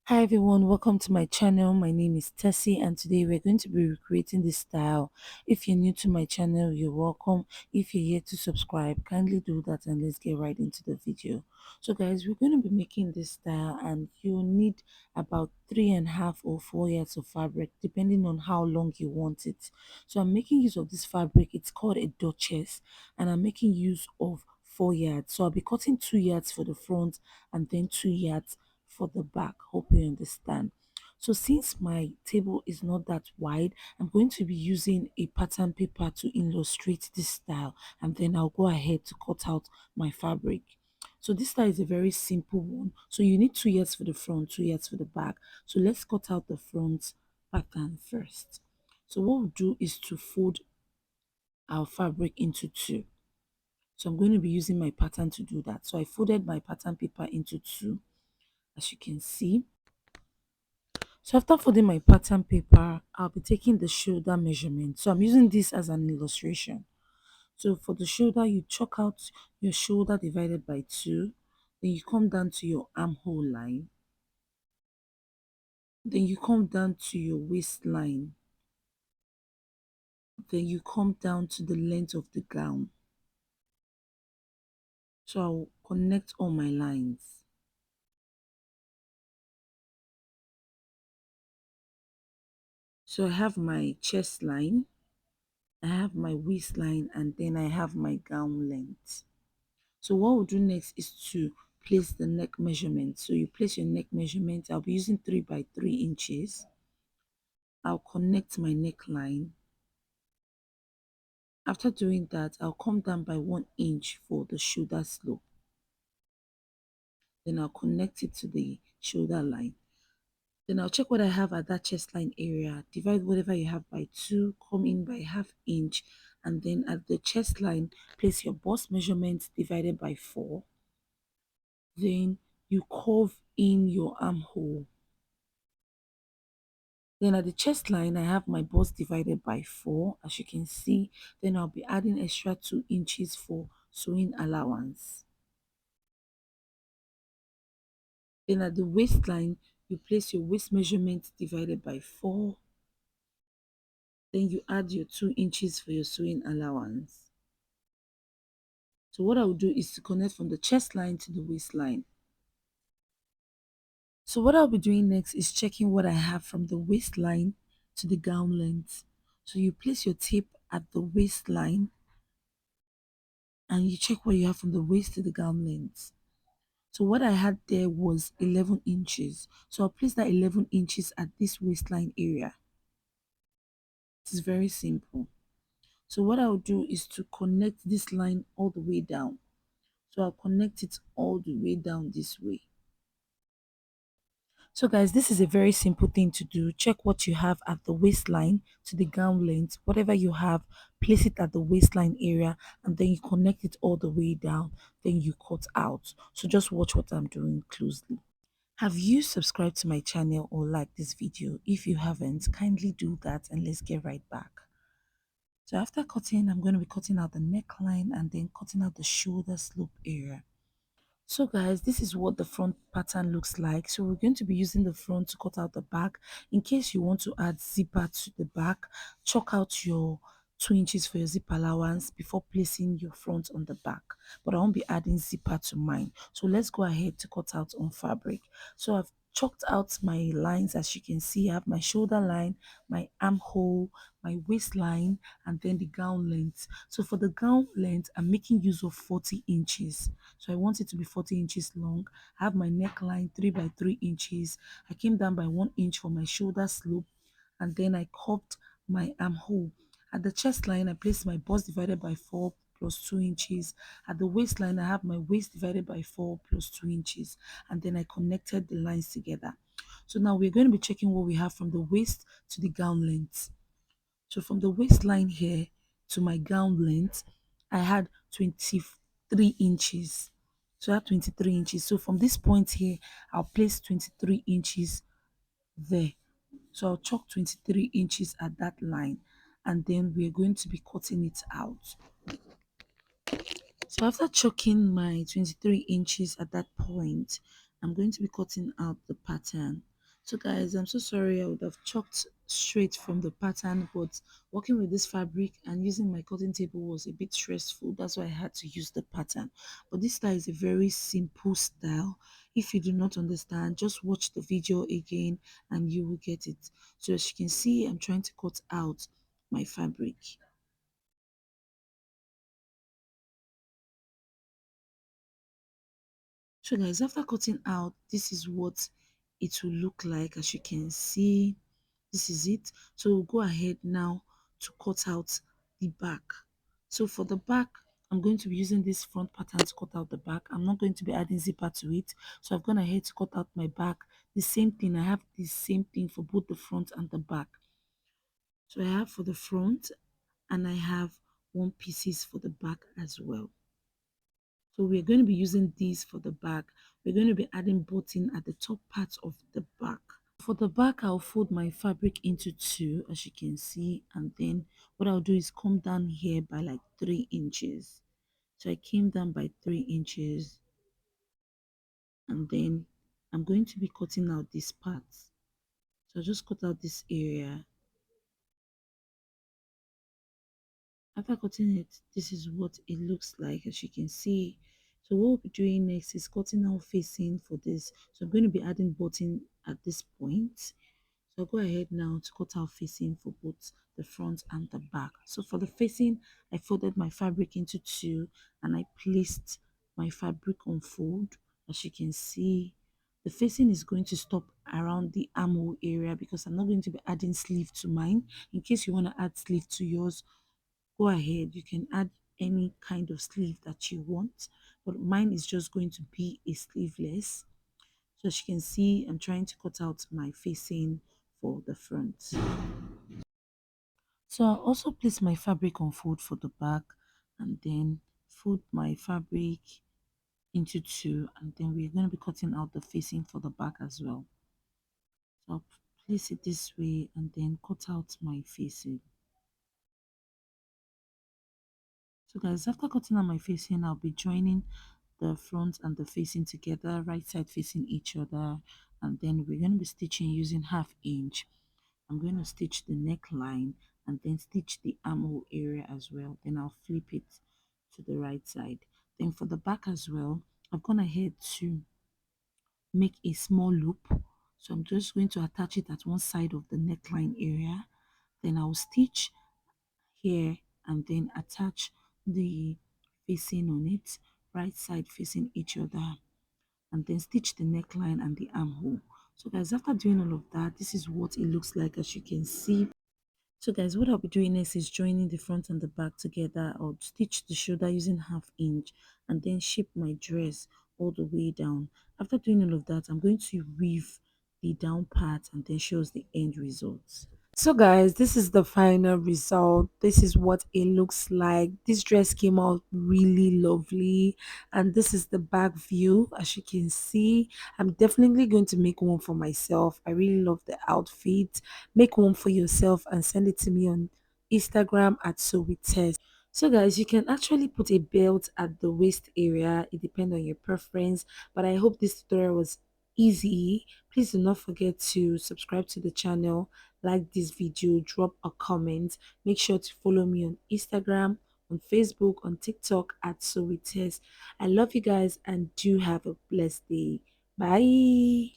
Hi everyone, welcome to my channel. My name is Tessie and today we're going to be recreating this style. If you're new to my channel, you're welcome. If you're here to subscribe, kindly do that and let's get right into the video. So guys, we're going to be making this style and you'll need about 3.5 or 4 yards of fabric depending on how long you want it. So I'm making use of this fabric. It's called a Duchess and I'm making use of 4 yards. So I'll be cutting 2 yards for the front and then 2 yards for the back. Hope you understand. So since my table is not that wide, I'm going to be using a pattern paper to illustrate this style and then I'll go ahead to cut out my fabric. So this style is a very simple one. So you need 2 yards for the front, 2 yards for the back. So let's cut out the front pattern first. So what we'll do is to fold our fabric into two. So I'm going to be using my pattern to do that. So I folded my pattern paper into two, as you can see. So after folding my pattern paper, I'll be taking the shoulder measurement. So I'm using this as an illustration. So for the shoulder, you chalk out your shoulder divided by 2. Then you come down to your armhole line. Then you come down to your waistline. Then you come down to the length of the gown. So I'll connect all my lines. So I have my chest line, I have my waistline, and then I have my gown length. So what we'll do next is to place the neck measurement. So you place your neck measurement. I'll be using 3 by 3 inches. I'll connect my neckline. After doing that, I'll come down by 1 inch for the shoulder slope. Then I'll connect it to the shoulder line. Then I'll check what I have at that chest line area. Divide whatever you have by 2, come in by ½ inch, and then at the chest line, place your bust measurement divided by 4. Then you curve in your armhole. Then at the chest line, I have my bust divided by 4, as you can see. Then I'll be adding extra 2 inches for sewing allowance. Then at the waistline, you place your waist measurement divided by 4. Then you add your 2 inches for your sewing allowance. So what I will do is to connect from the chest line to the waistline. So what I'll be doing next is checking what I have from the waistline to the gown length. So you place your tape at the waistline and you check what you have from the waist to the gown length. So what I had there was 11 inches. So I'll place that 11 inches at this waistline area. It is very simple. So what I'll do is to connect this line all the way down. So I'll connect it all the way down this way. So guys, this is a very simple thing to do. Check what you have at the waistline to the gown length. Whatever you have, place it at the waistline area and then you connect it all the way down. Then you cut out. So just watch what I'm doing closely. Have you subscribed to my channel or liked this video? If you haven't, kindly do that and let's get right back. So after cutting, I'm going to be cutting out the neckline and then cutting out the shoulder slope area. So guys, this is what the front pattern looks like. So we're going to be using the front to cut out the back. In case you want to add zipper to the back, chalk out your 2 inches for your zip allowance before placing your front on the back. But I won't be adding zipper to mine. So let's go ahead to cut out on fabric. So I've chalked out my lines. As you can see, I have my shoulder line, my armhole, my waistline, and then the gown length. So for the gown length, I'm making use of 40 inches. So I want it to be 40 inches long. I have my neckline 3 by 3 inches. I came down by 1 inch for my shoulder slope, and then I curved my armhole. At the chest line, I placed my bust divided by 4 plus 2 inches. At the waistline, I have my waist divided by 4 plus 2 inches, and then I connected the lines together. So now we're going to be checking what we have from the waist to the gown length. So from the waistline here to my gown length, I had 23 inches. So I have 23 inches. So from this point here, I'll place 23 inches there. So I'll chalk 23 inches at that line and then we're going to be cutting it out. So after chalking my 23 inches at that point, I'm going to be cutting out the pattern. So guys, I'm so sorry. I would have chalked straight from the pattern, but working with this fabric and using my cutting table was a bit stressful. That's why I had to use the pattern. But this style is a very simple style. If you do not understand, just watch the video again and you will get it. So as you can see, I'm trying to cut out my fabric. So guys, after cutting out, this is what it will look like. As you can see, this is it. So we'll go ahead now to cut out the back. So for the back, I'm going to be using this front pattern to cut out the back. I'm not going to be adding zipper to it. So I've gone ahead to cut out my back. The same thing, I have the same thing for both the front and the back. So I have for the front and I have one pieces for the back as well. So we're going to be using these for the back. We're going to be adding button at the top part of the back. For the back, I'll fold my fabric into two, as you can see, and then what I'll do is come down here by like 3 inches. So I came down by 3 inches, and then I'm going to be cutting out this part. So I'll just cut out this area. After cutting it, this is what it looks like, as you can see. So what we'll be doing next is cutting out facing for this. So I'm going to be adding button at this point. So I'll go ahead now to cut out facing for both the front and the back. So for the facing, I folded my fabric into two and I placed my fabric on fold. As you can see, the facing is going to stop around the armhole area because I'm not going to be adding sleeve to mine. In case you want to add sleeve to yours, go ahead. You can add any kind of sleeve that you want, but mine is just going to be a sleeveless. So as you can see, I'm trying to cut out my facing for the front. So I'll also place my fabric on fold for the back and then fold my fabric into two, and then we're going to be cutting out the facing for the back as well. So I'll place it this way and then cut out my facing. So guys, after cutting out my facing, I'll be joining the front and the facing together, right side facing each other, and then we're going to be stitching using 1/2 inch. I'm going to stitch the neckline and then stitch the armhole area as well. Then I'll flip it to the right side. Then for the back as well, I've gone ahead to make a small loop. So I'm just going to attach it at one side of the neckline area. Then I'll stitch here and then attach the facing on it, right side facing each other, and then stitch the neckline and the armhole. So guys, after doing all of that, this is what it looks like, as you can see. So guys, what I'll be doing next is joining the front and the back together. I'll stitch the shoulder using 1/2 inch and then shape my dress all the way down. After doing all of that, I'm going to weave the down part and then shows the end results. So guys, this is the final result. This is what it looks like. This dress came out really lovely, and this is the back view. As you can see, I'm definitely going to make one for myself. I really love the outfit. Make one for yourself and send it to me on Instagram at sowitest. So guys, you can actually put a belt at the waist area. It depends on your preference, but I hope this tutorial was easy. Please do not forget to subscribe to the channel, like this video, drop a comment. Make sure to follow me on Instagram, on Facebook, on TikTok at sowitest. I love you guys and do have a blessed day. Bye.